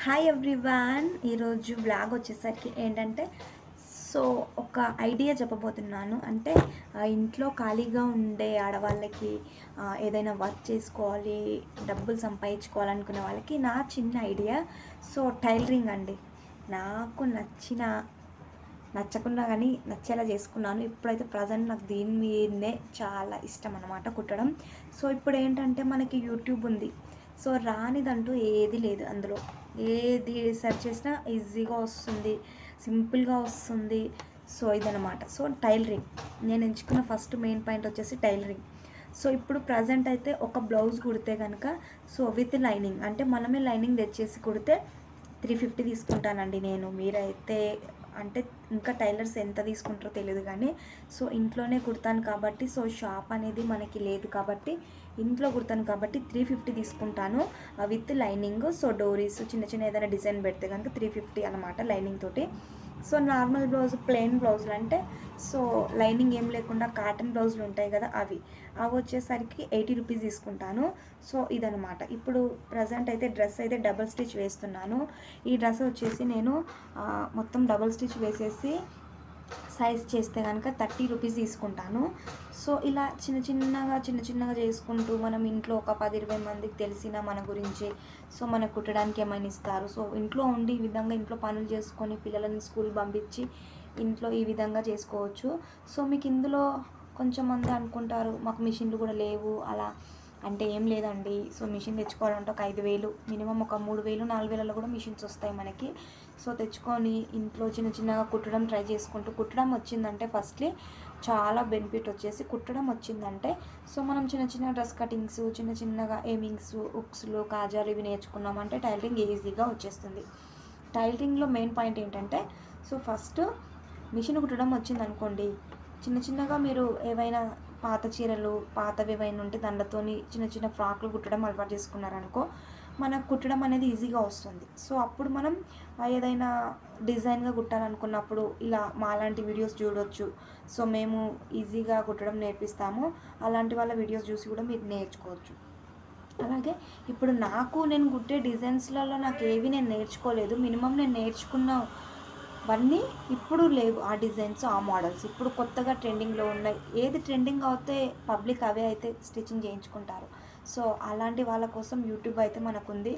Hi everyone. ఈరోజు blog వచ్చేసరికి ఏంటంటే ఒక ఐడియా చెప్పబోతున్నాను. అంటే ఇంట్లో ఖాళీగా ఉండే ఆడవాళ్ళకి ఏదైనా వర్క్ చేసుకోవాలి, డబ్బులు సంపాదించుకోవాలనుకునే వాళ్ళకి నా చిన్న ఐడియా. టైలరింగ్ అండి. నాకు నచ్చకుండా కానీ నచ్చేలా చేసుకున్నాను. ఇప్పుడైతే ప్రజెంట్ నాకు దీని మీదనే చాలా ఇష్టం అన్నమాట, కుట్టడం. ఇప్పుడు ఏంటంటే మనకి యూట్యూబ్ ఉంది. రానిదంటూ ఏది లేదు అందులో. ఏది సెర్చ్ చేసినా ఈజీగా వస్తుంది, సింపుల్గా వస్తుంది. ఇదనమాట. టైలరింగ్ నేను ఎంచుకున్న ఫస్ట్ మెయిన్ పాయింట్ వచ్చేసి టైలరింగ్. ఇప్పుడు ప్రజెంట్ అయితే ఒక బ్లౌజ్ కుడితే కనుక విత్ లైనింగ్, అంటే మనమే లైనింగ్ తెచ్చేసి కుడితే 350 తీసుకుంటానండి నేను. మీరైతే అంటే ఇంకా టైలర్స్ ఎంత తీసుకుంటారో తెలియదు కానీ ఇంట్లోనే కుడతాను కాబట్టి షాప్ అనేది మనకి లేదు కాబట్టి ఇంట్లో కుడతాను కాబట్టి 350 తీసుకుంటాను విత్ లైనింగ్. డోరీస్ చిన్న చిన్న ఏదైనా డిజైన్ పెడితే కనుక 350 అనమాట లైనింగ్ తోటి. నార్మల్ బ్లౌజ్, ప్లెయిన్ బ్లౌజులు అంటే లైనింగ్ ఏం లేకుండా కాటన్ బ్లౌజులు ఉంటాయి కదా, అవి వచ్చేసరికి 80 రూపీస్ తీసుకుంటాను. ఇదనమాట. ఇప్పుడు ప్రజెంట్ అయితే డ్రెస్ అయితే డబుల్ స్టిచ్ వేస్తున్నాను. ఈ డ్రెస్ వచ్చేసి నేను మొత్తం డబుల్ స్టిచ్ వేసేసి సైజ్ చేస్తే కనుక 30 రూపీస్ తీసుకుంటాను. ఇలా చిన్న చిన్నగా చేసుకుంటూ మనం ఇంట్లో ఒక 10-20 మందికి తెలిసిన మన గురించి మనకు కుట్టడానికి ఏమైనా ఇస్తారు. ఇంట్లో ఉండి ఈ విధంగా ఇంట్లో పనులు చేసుకొని పిల్లలని స్కూల్ పంపించి ఇంట్లో ఈ విధంగా చేసుకోవచ్చు. మీకు ఇందులో కొంచెం మంది అనుకుంటారు మాకు మిషన్లు కూడా లేవు అలా అంటే. ఏం లేదండి. మిషన్ తెచ్చుకోవాలంటే ఒక 5,000, మినిమం ఒక 3,000 4,000లో కూడా మిషన్స్ వస్తాయి మనకి. తెచ్చుకొని ఇంట్లో చిన్నగా కుట్టడం ట్రై చేసుకుంటూ, కుట్టడం వచ్చిందంటే ఫస్ట్లీ చాలా బెనిఫిట్ వచ్చేసి, కుట్టడం వచ్చిందంటే మనం చిన్న డ్రెస్ కటింగ్స్, చిన్నగా ఎయిమింగ్స్, ఉక్స్లు, కాజాలు ఇవి నేర్చుకున్నామంటే టైలరింగ్ ఈజీగా వచ్చేస్తుంది. టైలరింగ్లో మెయిన్ పాయింట్ ఏంటంటే ఫస్ట్ మిషన్ కుట్టడం వచ్చిందనుకోండి, చిన్నగా మీరు ఏవైనా పాత చీరలు పాతవి ఏవైనా ఉంటే దండతోని చిన్న ఫ్రాక్లు కుట్టడం అలవాటు చేసుకున్నారనుకో, మనకు కుట్టడం అనేది ఈజీగా వస్తుంది. అప్పుడు మనం ఏదైనా డిజైన్గా కుట్టాలనుకున్నప్పుడు ఇలా మాలాంటి వీడియోస్ చూడొచ్చు. మేము ఈజీగా కుట్టడం నేర్పిస్తాము. అలాంటి వాళ్ళ వీడియోస్ చూసి కూడా మీరు నేర్చుకోవచ్చు. అలాగే ఇప్పుడు నేను కుట్టే డిజైన్స్లలో నాకు ఏవి నేను నేర్చుకోలేదు. మినిమం నేను నేర్చుకున్నవన్నీ ఇప్పుడు లేవు. ఆ డిజైన్స్, ఆ మోడల్స్ ఇప్పుడు కొత్తగా ట్రెండింగ్లో ఉన్నాయి. ఏది ట్రెండింగ్ అవుతే పబ్లిక్ అవే అయితే స్టిచ్చింగ్ చేయించుకుంటారు. అలాంటి వాళ్ళ కోసం యూట్యూబ్ అయితే మనకుంది.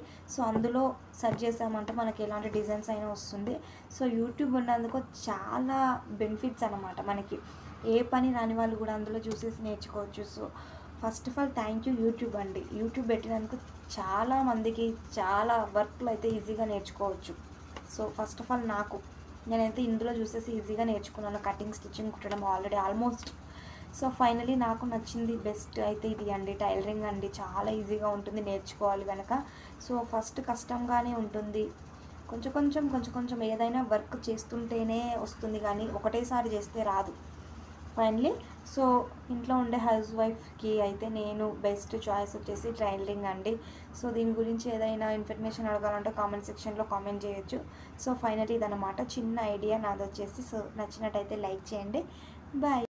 అందులో సెర్చ్ చేసామంటే మనకి ఎలాంటి డిజైన్స్ అయినా వస్తుంది. యూట్యూబ్ ఉన్నందుకు చాలా బెనిఫిట్స్ అనమాట మనకి. ఏ పని రాని వాళ్ళు కూడా అందులో చూసేసి నేర్చుకోవచ్చు. First of all thank you YouTube అండి. యూట్యూబ్ పెట్టినందుకు చాలా మందికి చాలా వర్క్లు అయితే ఈజీగా నేర్చుకోవచ్చు. ఫస్ట్ ఆఫ్ ఆల్ నేనైతే ఇందులో చూసేసి ఈజీగా నేర్చుకున్నాను కటింగ్, స్టిచ్చింగ్, కుట్టడం ఆల్రెడీ ఆల్మోస్ట్. ఫైనలీ నాకు నచ్చింది బెస్ట్ అయితే ఇది అండి, టైలరింగ్ అండి. చాలా ఈజీగా ఉంటుంది నేర్చుకోవాలి కనుక. ఫస్ట్ కష్టంగానే ఉంటుంది. కొంచెం ఏదైనా వర్క్ చేస్తుంటేనే వస్తుంది కానీ ఒకటేసారి చేస్తే రాదు. ఫైనలీ ఇంట్లో ఉండే హౌస్ వైఫ్కి అయితే నేను బెస్ట్ చాయిస్ వచ్చేసి టైలరింగ్ అండి. దీని గురించి ఏదైనా ఇన్ఫర్మేషన్ అడగాలంటే కామెంట్ సెక్షన్లో కామెంట్ చేయొచ్చు. ఫైనలీ ఇదనమాట చిన్న ఐడియా నాది వచ్చేసి. నచ్చినట్టయితే లైక్ చేయండి. బాయ్.